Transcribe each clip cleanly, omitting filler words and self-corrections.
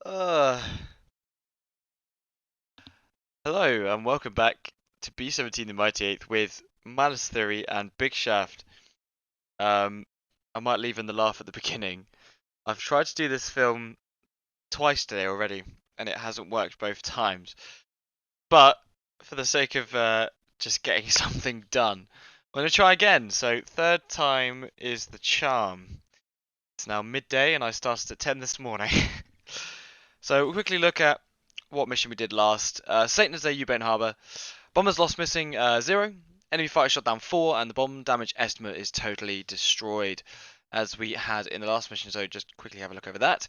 Uh, Hello and welcome back to B17 the Mighty Eighth with Mallas Theory and Big Shaft. I might leave in the laugh at the beginning. I've tried to do this film twice today already, and it hasn't worked both times. But for the sake of just getting something done, I'm gonna try again. So third time is the charm. It's now midday, and I started at 10 this morning. So we'll quickly look at what mission we did last. Satan's Day, U-Boat Harbour. Bombers lost missing 0. Enemy fighter shot down 4, and the bomb damage estimate is totally destroyed, as we had in the last mission. So just quickly have a look over that,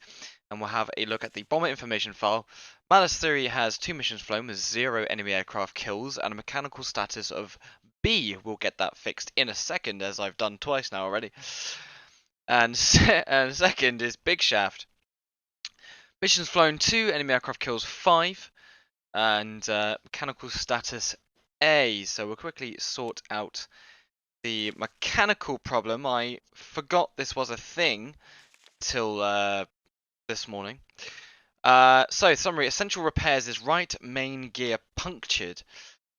and we'll have a look at the bomber information file. Mallas Theory has 2 missions flown with 0 enemy aircraft kills and a mechanical status of B. We'll get that fixed in a second, as I've done twice now already. And second is Big Shaft. Missions flown 2, enemy aircraft kills 5, and mechanical status A. So we'll quickly sort out the mechanical problem. I forgot this was a thing till this morning. So summary: essential repairs is right main gear punctured.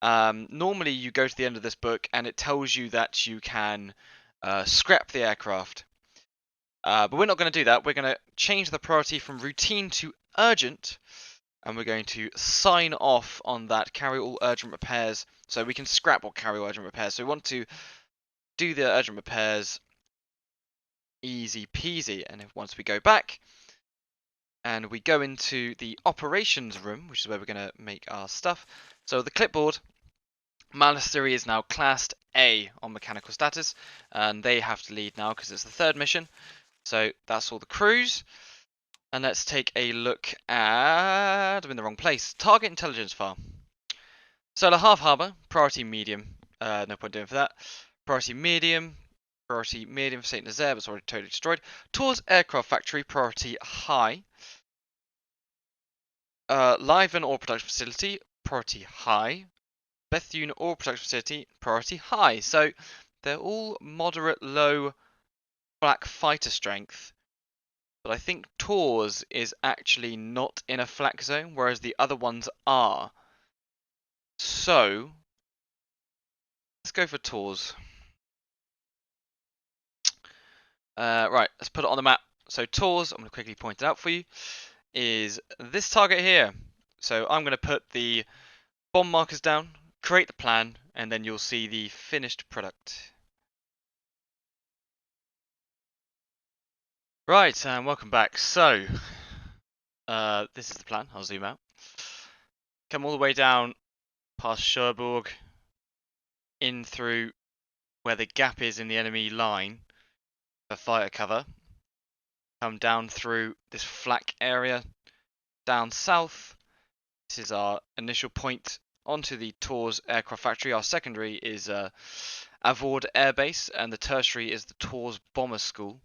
Normally you go to the end of this book and it tells you that you can scrap the aircraft. But we're not going to do that. We're going to change the priority from routine to urgent, and we're going to sign off on that carry all urgent repairs, so we can scrap or carry all urgent repairs. So we want to do the urgent repairs easy peasy, and once we go back and we go into the operations room, which is where we're going to make our stuff. So the clipboard, Mallas Theory is now classed A on mechanical status, and they have to lead now because it's the third mission. So that's all the crews. And let's take a look at... I'm in the wrong place. Target intelligence file. Solar half harbour, priority medium. No point doing for that. Priority medium for St. Nazaire, but it's already totally destroyed. Tours aircraft factory, priority high. Liven ore production facility, priority high. Bethune ore production facility, priority high. So they're all moderate, low, black fighter strength. But I think Tours is actually not in a flak zone, whereas the other ones are. So let's go for Tours. Right, let's put it on the map. So Tours, I'm going to quickly point it out for you, is this target here. So I'm going to put the bomb markers down, create the plan, and then you'll see the finished product. Right, and welcome back. So, this is the plan. I'll zoom out. Come all the way down past Cherbourg, in through where the gap is in the enemy line for fighter cover. Come down through this flak area, down south. This is our initial point onto the Tours aircraft factory. Our secondary is Avoord Air Base, and the tertiary is the Tours Bomber School.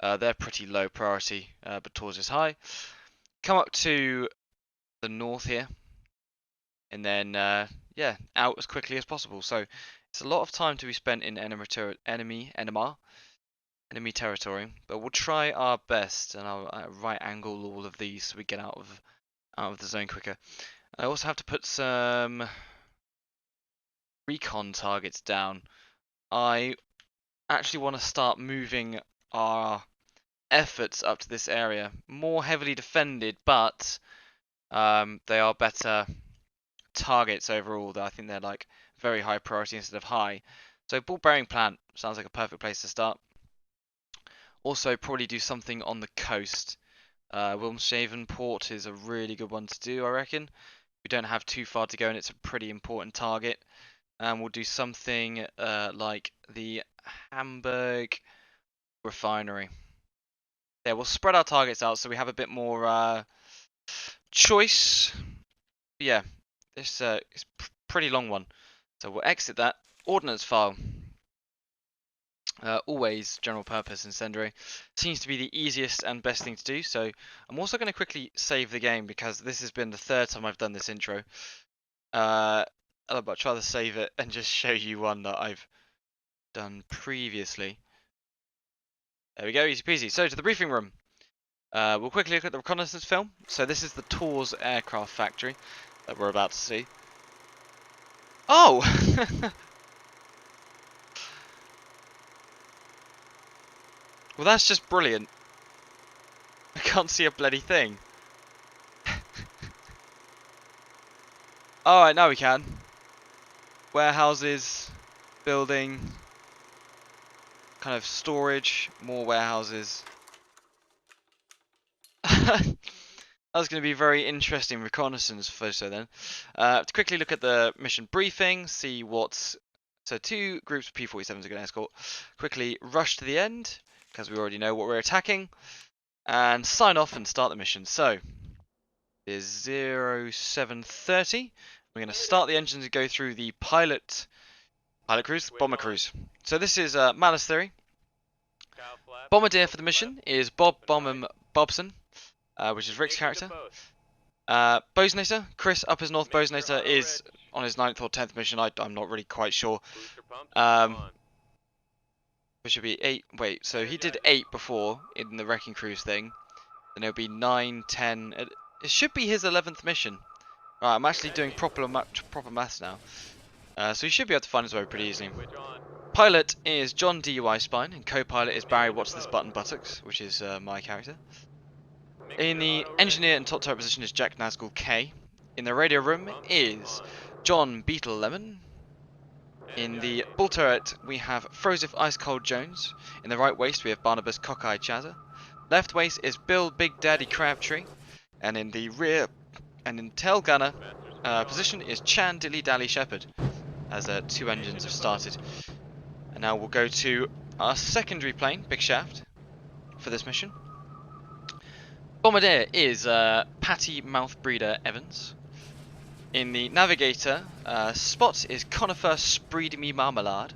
They're pretty low priority, but Tours is high. Come up to the north here, and then yeah, out as quickly as possible. So it's a lot of time to be spent in enemy territory, but we'll try our best, and I'll right angle all of these so we get out of the zone quicker. I also have to put some recon targets down. I actually want to start moving our efforts up to this area. More heavily defended, but they are better targets overall. I think they're like very high priority instead of high. So ball bearing plant sounds like a perfect place to start. Also probably do something on the coast. Wilmshaven Port is a really good one to do, I reckon. We don't have too far to go and it's a pretty important target. And we'll do something like the Hamburg refinery. Yeah, we'll spread our targets out so we have a bit more choice. But yeah, this is pretty long one. So we'll exit that. Ordnance file. Always general purpose incendiary. Seems to be the easiest and best thing to do. So I'm also going to quickly save the game because this has been the third time I've done this intro. I'd much rather save it and just show you one that I've done previously. There we go, easy peasy. So to the briefing room. We'll quickly look at the reconnaissance film. So this is the TORS aircraft factory that we're about to see. Oh! Well, that's just brilliant. I can't see a bloody thing. Alright, now we can. Warehouses, building, kind of storage, more warehouses. That's going to be very interesting reconnaissance photo then. To quickly look at the mission briefing, see what's... So 2 groups of P-47s are going to escort. Quickly rush to the end, because we already know what we're attacking. And sign off and start the mission. So, it is 0730. We're going to start the engines and go through the pilot cruise, bomber cruise. So this is Mallas theory. Bombardier for the mission is Bob Bobson, which is Rick's character. Bozenator, Chris up his north. Bozenator is on his 9th or 10th mission. I'm not really quite sure. Which should be 8. Wait, so he did 8 before in the Wrecking Cruise thing. Then it'll be 9, 10. It should be his 11th mission. Right, I'm actually doing proper maths now. So he should be able to find his way pretty easily. Pilot is John DUI Spine, and co-pilot is Barry What's This Button Buttocks, which is my character. In the engineer and top turret position is Jack Nazgul K. In the radio room is John Beetle Lemon. In the bull turret we have Frozif Ice Cold Jones. In the right waist we have Barnabas Cockeye Chazza. Left waist is Bill Big Daddy Crabtree. And in the rear and in tail gunner position is Chan Dilly Dally Shepherd, as 2 engines have started. And now we'll go to our secondary plane, Big Shaft, for this mission. Bombardier is Patty Mouthbreeder Evans. In the navigator, spot is Conifer Spreed Me Marmalade.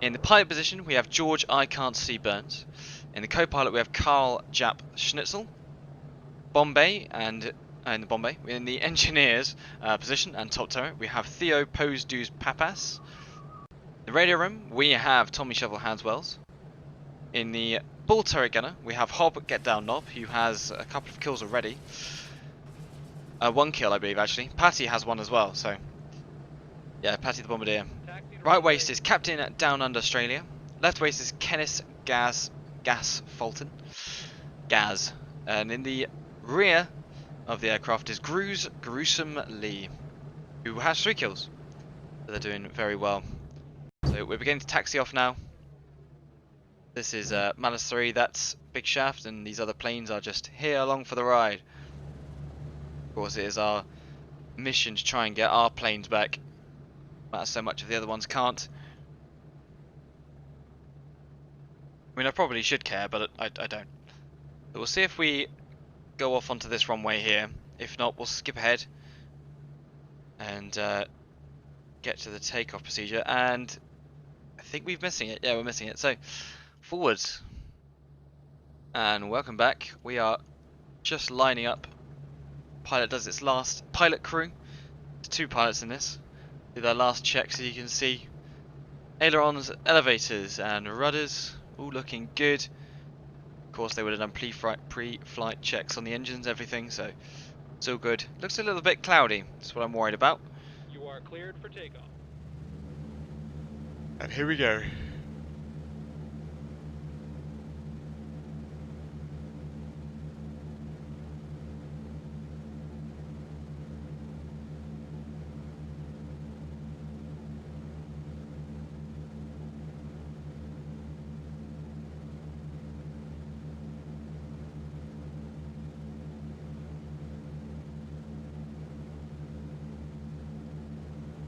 In the pilot position, we have George I Can't See Burns. In the co-pilot, we have Carl Jap Schnitzel. Bombay and in Bombay. In the engineers position and top turret, we have Theo Pose Doos Papas. In the radio room, we have Tommy Shovel Hands Wells. In the bull turret gunner, we have Hob Get Down Knob, who has a couple of kills already. 1 kill, I believe, actually. Patty has 1 as well, so... Yeah, Patty the Bombardier. Right waist is Captain Down Under Australia. Left waist is Kenneth Gas Fulton. Gaz. And in the rear of the aircraft is Gruesome Lee, who has 3 kills. So they're doing very well. So we're beginning to taxi off now. This is Mallas 3, that's Big Shaft, and these other planes are just here along for the ride. Of course, it is our mission to try and get our planes back. Matters so much if the other ones can't. I mean, I probably should care, but I don't. So we'll see if we go off onto this runway here. If not, we'll skip ahead and get to the takeoff procedure. And I think we're missing it. Yeah, we're missing it. So forwards. And welcome back. We are just lining up. Pilot does its last pilot crew. There's 2 pilots in this. Do their last checks, as you can see. Ailerons, elevators, and rudders, all looking good. Of course, they would have done pre-flight checks on the engines, everything, so it's all good. Looks a little bit cloudy. That's what I'm worried about. You are cleared for takeoff. And here we go.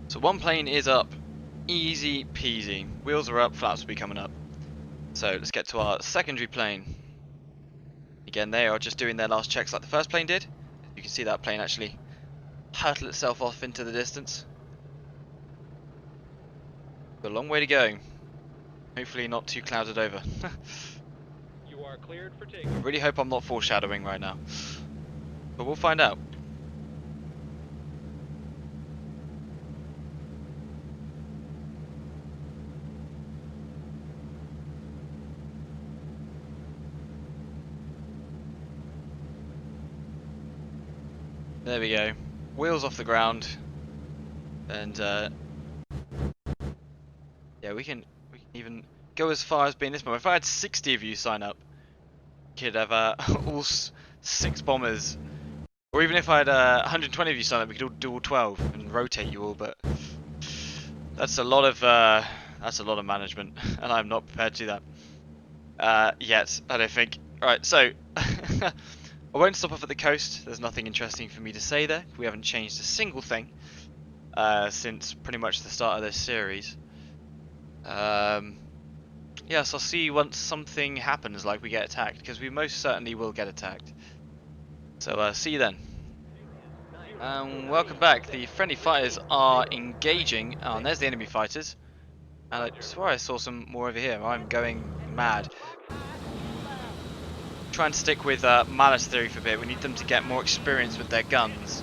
So 1 plane is up, easy peasy. Wheels are up, flaps will be coming up. So let's get to our secondary plane. Again, they are just doing their last checks like the first plane did. You can see that plane actually hurtle itself off into the distance. Got a long way to go. Hopefully not too clouded over. You are cleared for takeoff. I really hope I'm not foreshadowing right now. But we'll find out. There we go. Wheels off the ground. And yeah, we can even go as far as being this moment. If I had 60 of you sign up, we could have all 6 bombers. Or even if I had 120 of you sign up, we could all do all 12 and rotate you all. But that's a lot of management, and I'm not prepared to do that yet. I don't think. All right, so I won't stop off at the coast. There's nothing interesting for me to say there. We haven't changed a single thing since pretty much the start of this series. Yes, I'll see you once something happens, like we get attacked, because we most certainly will get attacked. So see you then. Welcome back. The friendly fighters are engaging. Oh, and there's the enemy fighters. And I swear I saw some more over here. I'm going mad. Try and stick with Mallas theory for a bit. We need them to get more experience with their guns.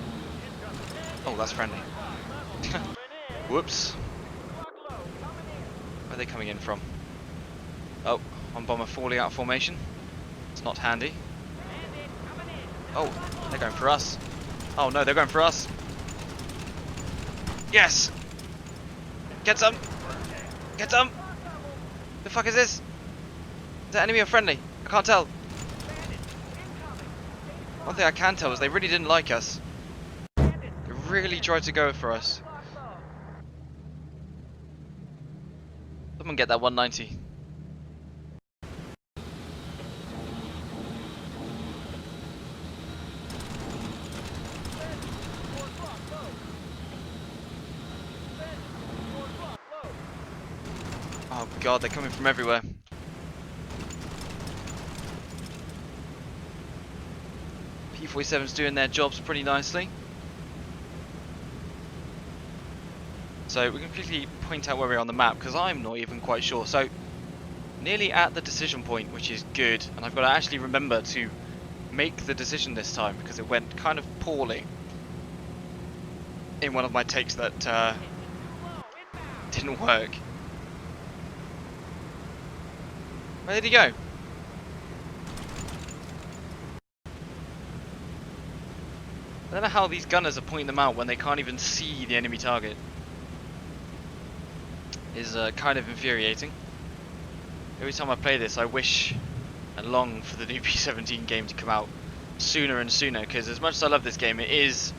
Oh, that's friendly. Whoops. Where are they coming in from? Oh, one bomber falling out of formation. It's not handy. Oh, they're going for us. Oh no, they're going for us. Yes! Get some! Get some! The fuck is this? Is that enemy or friendly? I can't tell. One thing I can tell is they really didn't like us. They really tried to go for us. Someone get that 190. Oh god, they're coming from everywhere. P-47's doing their jobs pretty nicely. So we can quickly point out where we are on the map, because I'm not even quite sure. So, nearly at the decision point, which is good. And I've got to actually remember to make the decision this time, because it went kind of poorly in one of my takes that didn't work. Where did he go? I don't know how these gunners are pointing them out when they can't even see the enemy target. Is kind of infuriating. Every time I play this, I wish and long for the new P17 game to come out sooner and sooner, because as much as I love this game, it is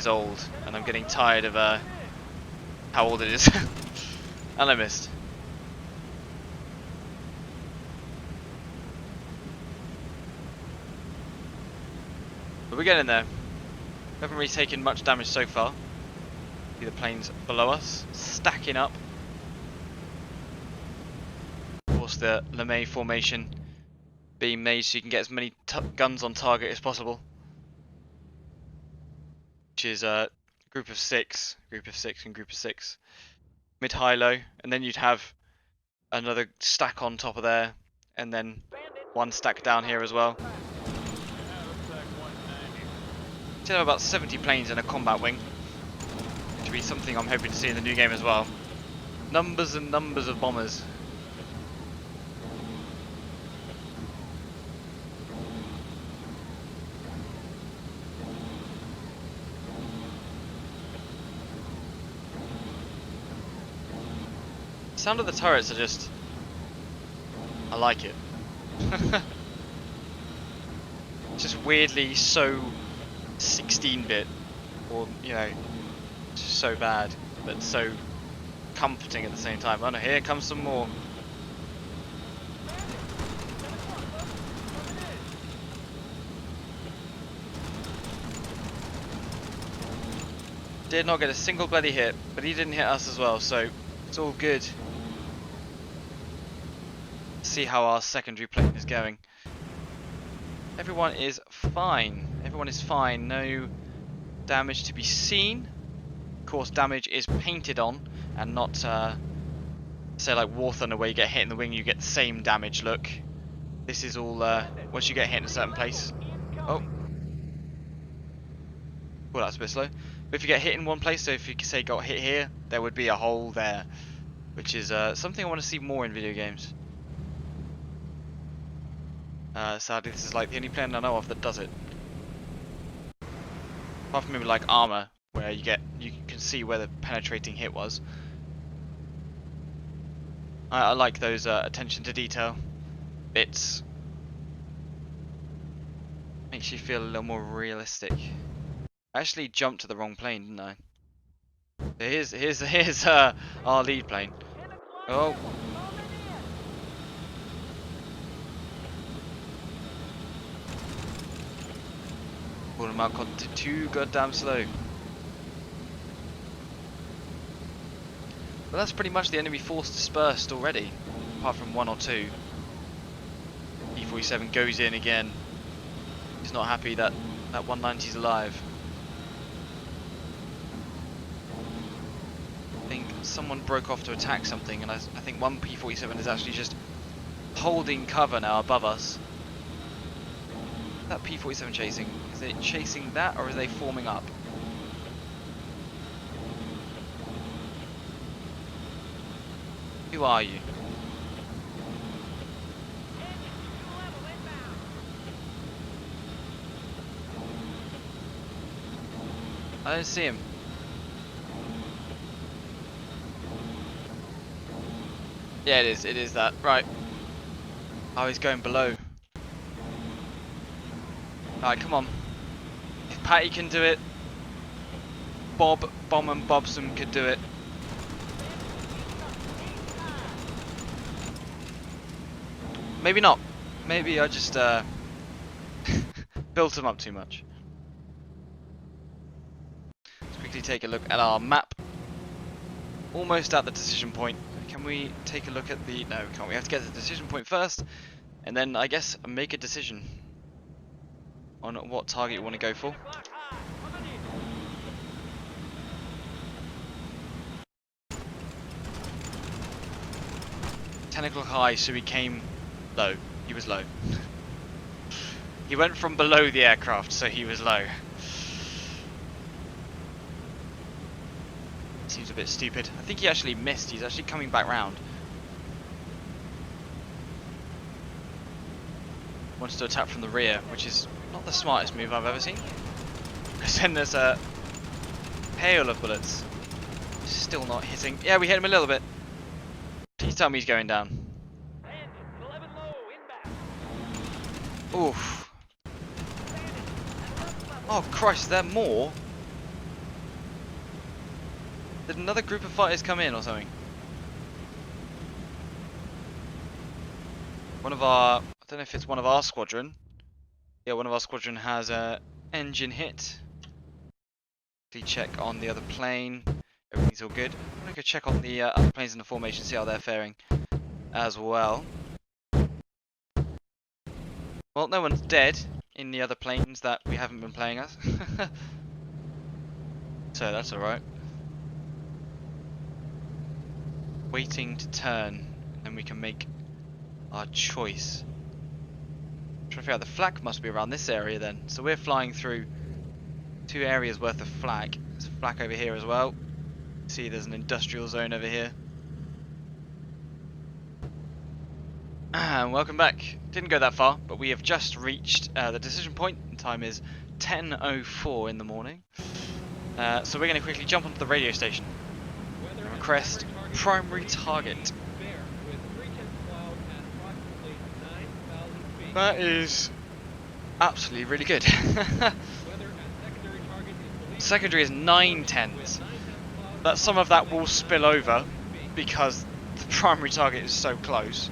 old, and I'm getting tired of how old it is. And I missed. But we're getting there. We haven't really taken much damage so far. See the planes below us, stacking up. Of course, the LeMay formation being made so you can get as many guns on target as possible. Which is a group of 6, and group of 6. Mid, high, low. And then you'd have another stack on top of there. And then one stack down here as well. So about 70 planes in a combat wing. Which would be something I'm hoping to see in the new game as well. Numbers and numbers of bombers. The sound of the turrets are just... I like it. It's just weirdly so 16-bit, or you know, just so bad, but so comforting at the same time. Oh no, here comes some more. Did not get a single bloody hit, but he didn't hit us as well, so it's all good. See how our secondary plane is going. Everyone is fine. Everyone is fine. No damage to be seen. Of course, damage is painted on, and not say like War Thunder, where you get hit in the wing, you get the same damage look. This is all once you get hit in a certain place. Oh, well, that's a bit slow. But if you get hit in one place, so if you say got hit here, there would be a hole there, which is something I want to see more in video games. Sadly, this is like the only plane I know of that does it. Apart from maybe like armor, where you can see where the penetrating hit was. I like those attention to detail bits. Makes you feel a little more realistic. I actually jumped to the wrong plane, didn't I? Here's our lead plane. Oh. Pulled him out too goddamn slow. But that's pretty much the enemy force dispersed already, apart from one or two. E-47 goes in again. He's not happy that that 190's alive. I think someone broke off to attack something, and I think one P-47 is actually just holding cover now above us. That P-47 chasing? Is it chasing that, or are they forming up? Who are you? I don't see him. Yeah, it is that. Right. Oh, he's going below. Alright, come on. If Patty can do it, Bomb and Bobson could do it. Maybe not. Maybe I just built him up too much. Let's quickly take a look at our map. Almost at the decision point. Can we take a look at the... No, we can't. We have to get to the decision point first. And then, I guess, make a decision on what target you want to go for. Technical high, so he came low. He was low. He went from below the aircraft, so he was low. Seems a bit stupid. I think he actually missed. He's actually coming back round. Wants to attack from the rear, which is not the smartest move I've ever seen. Because then there's a hail of bullets. Still not hitting. Yeah, we hit him a little bit. Please tell me he's going down. Oof. Oh Christ, is there more? Did another group of fighters come in or something? One of our... I don't know if it's one of our squadron. Yeah, one of our squadron has a engine hit. Quickly check on the other plane. Everything's all good. I'm gonna go check on the other planes in the formation, see how they're faring as well. Well, no one's dead in the other planes that we haven't been playing as. So that's alright. Waiting to turn, and we can make our choice. Trying to figure out the flak must be around this area then. So we're flying through 2 areas worth of flak. There's flak over here as well. See, there's an industrial zone over here. And welcome back. Didn't go that far, but we have just reached the decision point. The time is 10:04 in the morning. So we're going to quickly jump onto the radio station and request primary target. That is absolutely really good. Secondary is 9/10s. But some of that will spill over because the primary target is so close.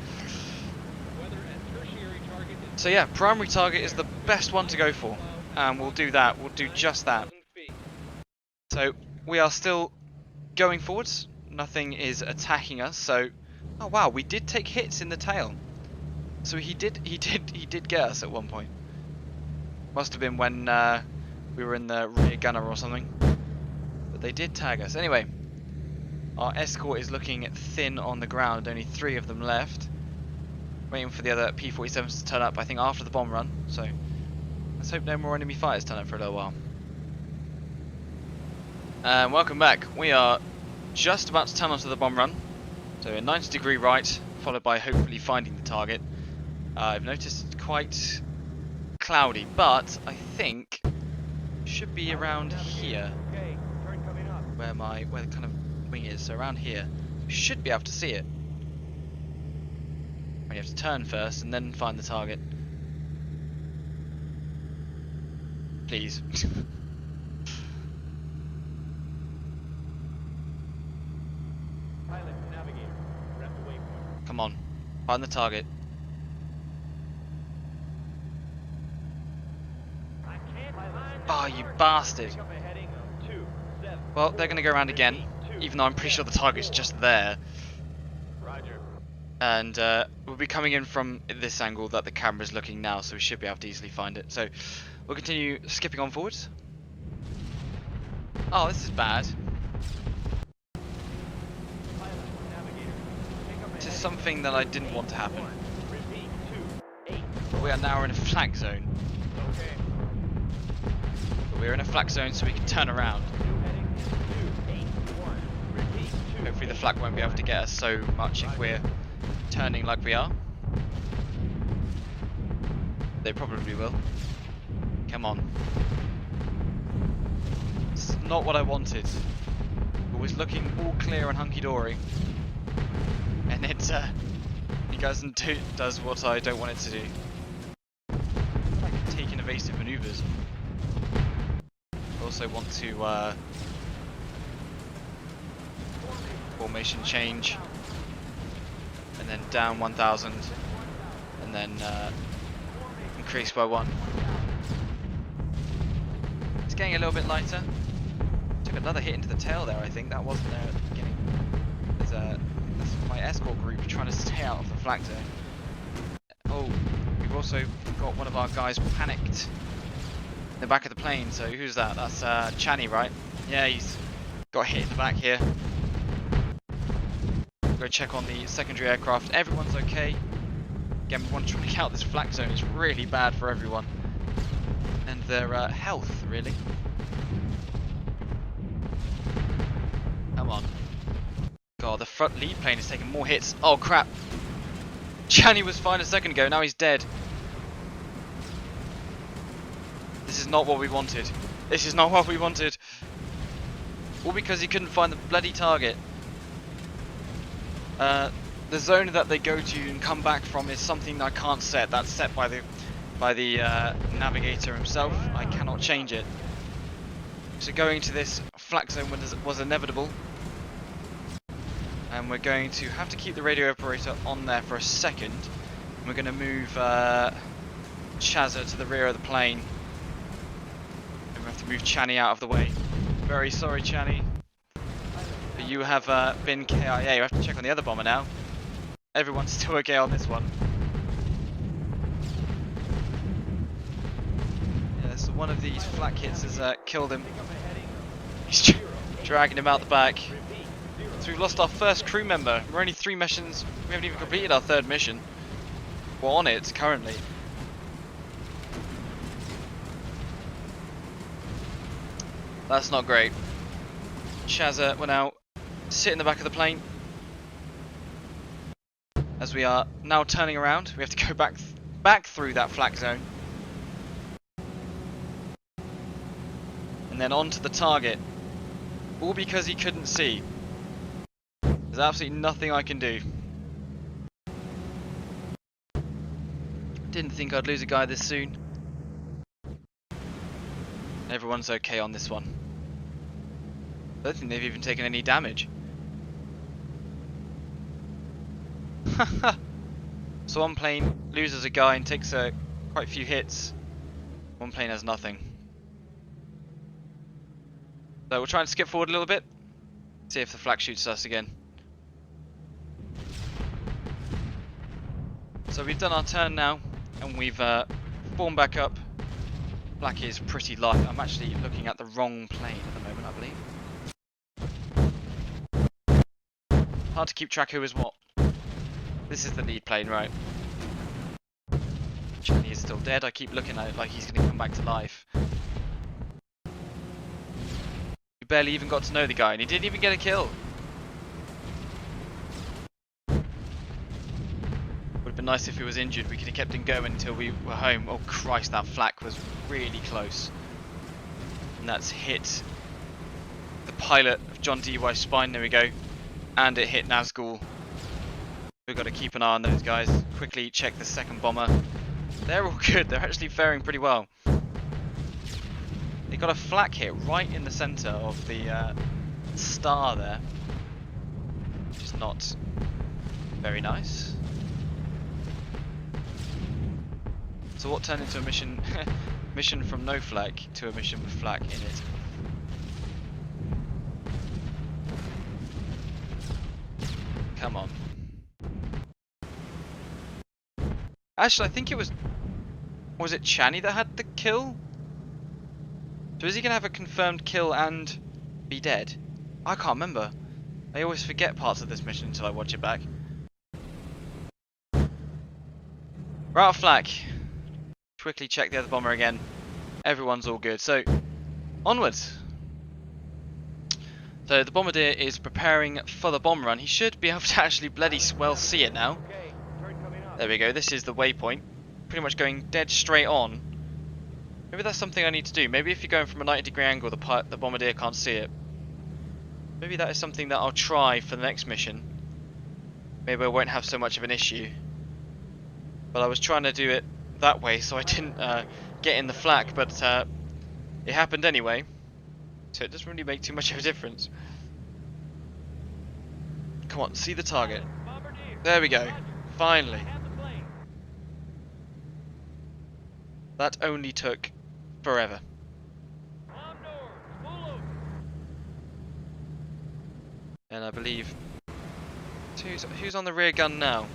So yeah, primary target is the best one to go for, and we'll do that. We'll do just that. So we are still going forwards. Nothing is attacking us. So, oh wow, we did take hits in the tail. So he did get us at one point. Must have been when we were in the rear gunner or something. But they did tag us. Anyway, our escort is looking thin on the ground. Only 3 of them left. Waiting for the other P-47s to turn up, I think, after the bomb run. So let's hope no more enemy fighters turn up for a little while. And welcome back. We are just about to turn onto the bomb run. So a 90-degree right, followed by hopefully finding the target. I've noticed it's quite cloudy, but I think should be around here, Okay, turn coming up. where the kind of wing is. So around here, we should be able to see it. You have to turn first and then find the target. Please. Pilot, navigator. We're at the waypoint. Come on, find the target. I can't find Oh, you bastard. Pick up a heading of 27. Well, they're going to go around again, even though I'm pretty sure the target's just there. Roger. And we'll be coming in from this angle that the camera's looking now, so we should be able to easily find it. So we'll continue skipping on forwards. Oh, this is bad. Pilot, navigator. Pick up a This is heading something that I didn't want to happen. of 1. Repeat, 2, 8. We are now in a flak zone. Okay. We're in a flak zone so we can turn around. New heading is 281. Repeat, 2. Hopefully the flak won't be able to get us so much if we're turning like we are. They probably will. Come on. This is not what I wanted. It was looking all clear and hunky-dory. And it does what I don't want it to do. Like taking evasive maneuvers. I also want to formation change. And then down 1000. And then increase by 1. It's getting a little bit lighter. Took another hit into the tail there, I think. That wasn't there at the beginning. That's my escort group trying to stay out of the flak zone. Oh, we've also got one of our guys panicked in the back of the plane. So who's that? That's Channy, right? Yeah, he's got hit in the back here. Go check on the secondary aircraft. Everyone's okay. Again, we want to try to get out this flak zone. It's really bad for everyone. And their health, really. Come on. God, the front lead plane is taking more hits. Oh, crap. Channy was fine a second ago. Now he's dead. This is not what we wanted. This is not what we wanted. All because he couldn't find the bloody target. The zone that they go to and come back from is something I can't set. That's set by the navigator himself. I cannot change it. So going to this flak zone was inevitable. And we're going to have to keep the radio operator on there for a second. And we're going to move Chazza to the rear of the plane. And we have to move Channy out of the way. Very sorry, Channy. But you have been KIA. You have to check on the other bomber now. Everyone's still okay on this one. Yeah, so one of these flak hits has killed him. He's dragging him out the back. So we've lost our first crew member. We're only 3 missions. We haven't even completed our 3rd mission. We're on it currently. That's not great. Chazza will now sit in the back of the plane. As we are now turning around, we have to go back through that flak zone. And then on to the target. All because he couldn't see. There's absolutely nothing I can do. Didn't think I'd lose a guy this soon. Everyone's okay on this one. I don't think they've even taken any damage. So one plane loses a guy and takes quite a few hits. One plane has nothing. So we'll try and skip forward a little bit. See if the flak shoots us again. So we've done our turn now, and we've formed back up. Flak is pretty light. I'm actually looking at the wrong plane at the moment, I believe. Hard to keep track who is what. This is the lead plane, right? Channy is still dead. I keep looking at it like he's going to come back to life. We barely even got to know the guy, and he didn't even get a kill. Would have been nice if he was injured. We could have kept him going until we were home. Oh Christ, that flak was really close. And that's hit the pilot of John D.Y. Spine, there we go. And it hit Nazgul. We've got to keep an eye on those guys. Quickly check the second bomber. They're all good, they're actually faring pretty well. They got a flak hit right in the centre of the star there. Which is not very nice. So what turned into a mission mission from no flak to a mission with flak in it? Come on. Actually, I think it was it Chani that had the kill? So is he going to have a confirmed kill and be dead? I can't remember. I always forget parts of this mission until I watch it back. We're out of flak. Quickly check the other bomber again. Everyone's all good. So, onwards. So the bombardier is preparing for the bomb run. He should be able to actually bloody well see it now. There we go. This is the waypoint. Pretty much going dead straight on. Maybe that's something I need to do. Maybe if you're going from a 90-degree angle, the bombardier can't see it. Maybe that is something that I'll try for the next mission. Maybe I won't have so much of an issue. But I was trying to do it that way, so I didn't get in the flak, but it happened anyway. So it doesn't really make too much of a difference. Come on, see the target. There we go. Finally. That only took forever. And I believe who's on the rear gun now?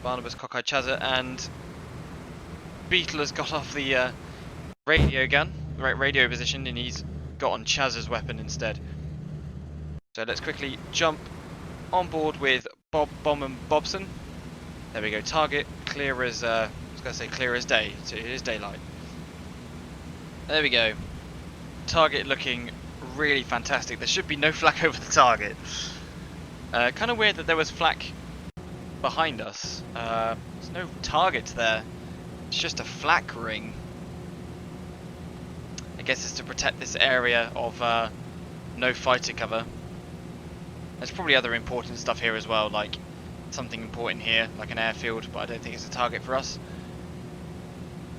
Barnabas, Cockeye, Chazza, and Beetle has got off the radio gun, right radio position, and he's got on Chazza's weapon instead. So let's quickly jump on board with Bomb and Bobson. There we go. Target clear as I was gonna say clear as day. So it is daylight. There we go. Target looking really fantastic. There should be no flak over the target. Kind of weird that there was flak behind us. There's no target there. It's just a flak ring. I guess it's to protect this area of no fighter cover. There's probably other important stuff here as well, like something important here, like an airfield, but I don't think it's a target for us.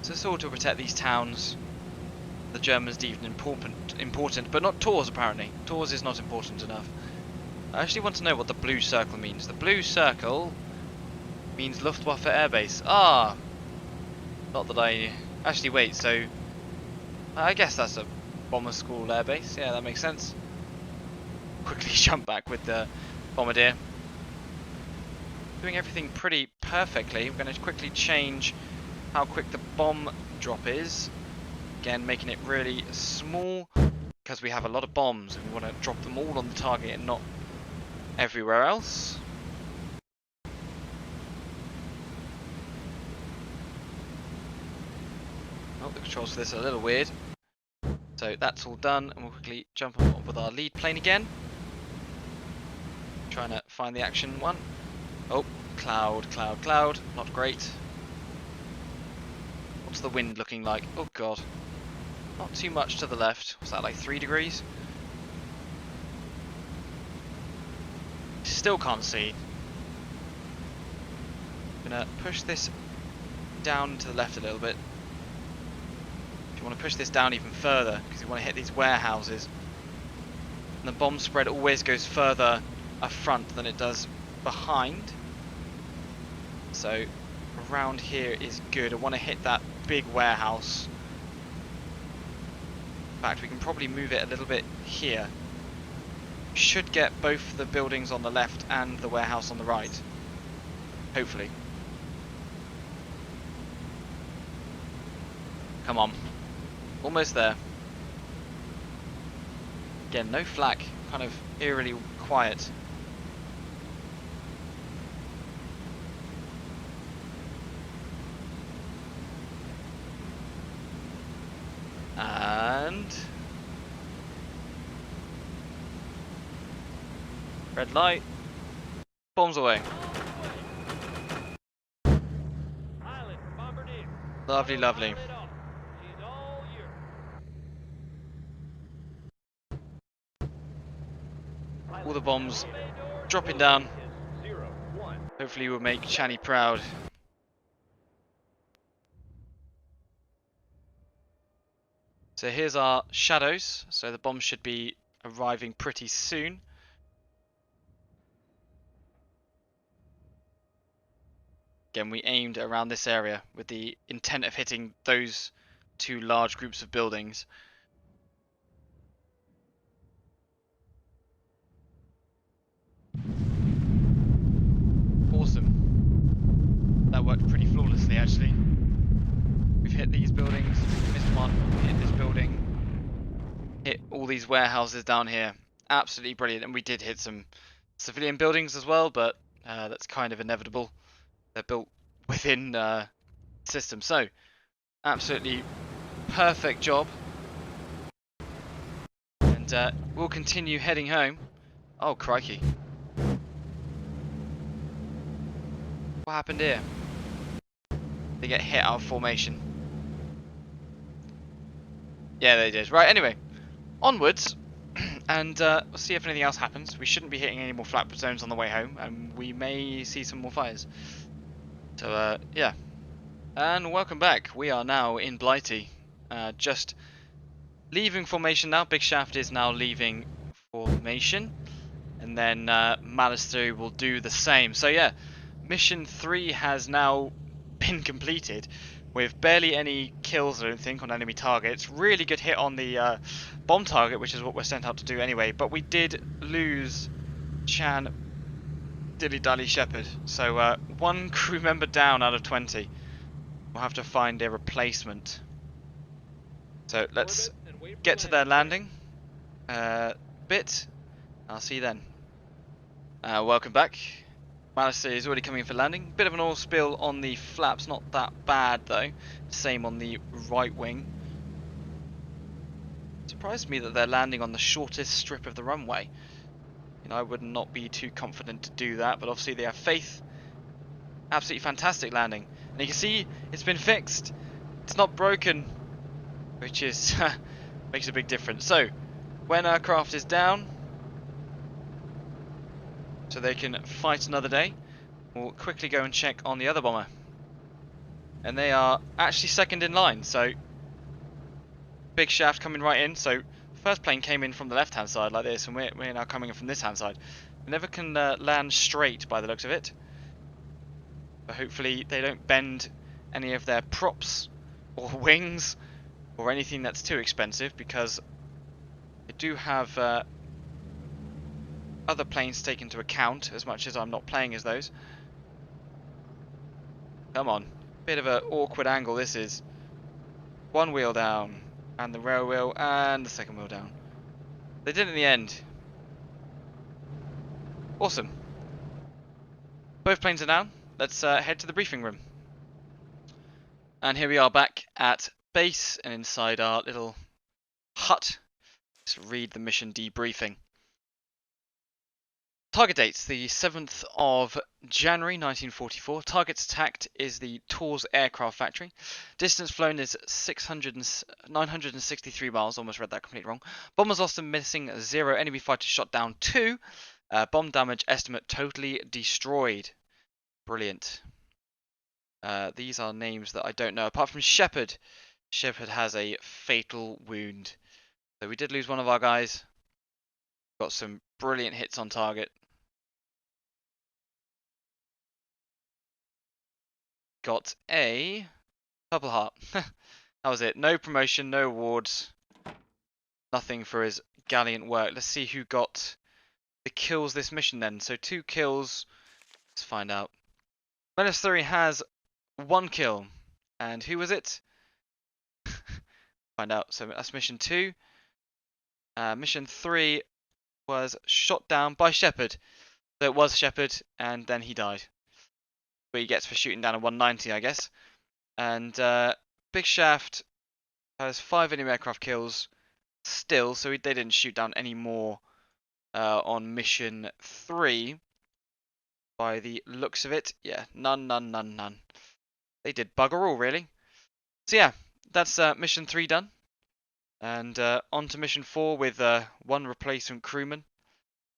So it's all to protect these towns. The Germans deemed important, but not Tours apparently. Tours is not important enough. I actually want to know what the blue circle means. The blue circle means Luftwaffe airbase. Ah! Not that I... Actually wait, so... I guess that's a bomber school airbase. Yeah, that makes sense. Quickly jump back with the bombardier. Doing everything pretty perfectly. We're going to quickly change how quick the bomb drop is. Again, making it really small because we have a lot of bombs and we want to drop them all on the target and not everywhere else. Oh, the controls for this are a little weird. So that's all done, and we'll quickly jump on with our lead plane again. Trying to find the action one. Oh, cloud, cloud, cloud. Not great. What's the wind looking like? Oh god. Not too much to the left. What's that, like 3 degrees? Still can't see. Gonna push this down to the left a little bit. If you want to push this down even further, because you want to hit these warehouses. And the bomb spread always goes further up front than it does behind. So around here is good. I want to hit that big warehouse. In fact, we can probably move it a little bit here. Should get both the buildings on the left and the warehouse on the right. Hopefully. Come on. Almost there. Again, no flak. Kind of eerily quiet. And red light. Bombs away. Lovely, lovely. the bombs dropping down. 0-1. Hopefully we'll make Channy proud. So here's our shadows. So the bombs should be arriving pretty soon. Again, we aimed around this area with the intent of hitting those two large groups of buildings. Awesome. That worked pretty flawlessly, actually. We've hit these buildings, missed one, hit this building, hit all these warehouses down here. Absolutely brilliant. And we did hit some civilian buildings as well, but that's kind of inevitable. They're built within the system. So, absolutely perfect job. And we'll continue heading home. Oh, crikey. What happened here? They get hit out of formation. Yeah, they did. Right, anyway. Onwards. And we'll see if anything else happens. We shouldn't be hitting any more flat zones on the way home. And we may see some more fires. So, yeah. And welcome back. We are now in Blighty. Just leaving formation now. Big Shaft is now leaving formation. And then Mallas 3 will do the same. So, yeah. Mission 3 has now been completed with barely any kills, I don't think, on enemy targets. Really good hit on the bomb target, which is what we're sent out to do anyway. But we did lose Chan Dilly Dally Shepherd. So one crew member down out of 20. We'll have to find a replacement. So let's get to their landing bit. I'll see you then. Welcome back. Mallas is already coming in for landing. Bit of an oil spill on the flaps, not that bad though. Same on the right wing. Surprised me that they're landing on the shortest strip of the runway. You know, I would not be too confident to do that, but obviously they have faith. Absolutely fantastic landing. And you can see it's been fixed. It's not broken, which is makes a big difference. So, when aircraft is down, so they can fight another day, we'll quickly go and check on the other bomber. And they are actually second in line, so Big Shaft coming right in. So first plane came in from the left hand side like this, and we're now coming in from this hand side. We never can land straight by the looks of it, but hopefully they don't bend any of their props or wings or anything that's too expensive, because they do have other planes to take into account, as much as I'm not playing as those. Come on. Bit of an awkward angle this is. One wheel down, and the rail wheel, and the second wheel down. They did it in the end. Awesome. Both planes are down. Let's head to the briefing room. And here we are back at base, and inside our little hut. Let's read the mission debriefing. Target dates, the 7th of January 1944. Targets attacked is the Tours Aircraft Factory. Distance flown is 963 miles, almost read that completely wrong. Bombers lost and missing 0, enemy fighters shot down 2. Bomb damage estimate totally destroyed. Brilliant. These are names that I don't know, apart from Shepherd. Shepherd has a fatal wound. So we did lose one of our guys. Got some brilliant hits on target. Got a Purple Heart. That was it. No promotion, no awards. Nothing for his gallant work. Let's see who got the kills this mission then. So 2 kills. Let's find out. Mallas 3 has 1 kill. And who was it? Find out. So that's mission 2. Mission 3 was shot down by Shepherd. So it was Shepherd, and then he died. What he gets for shooting down a 190, I guess. And Big Shaft has 5 enemy aircraft kills still, so they didn't shoot down any more on mission 3 by the looks of it. Yeah, none. They did bugger all, really. So yeah, that's mission 3 done. And on to mission 4 with 1 replacement crewman.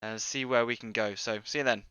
and see where we can go. So see you then.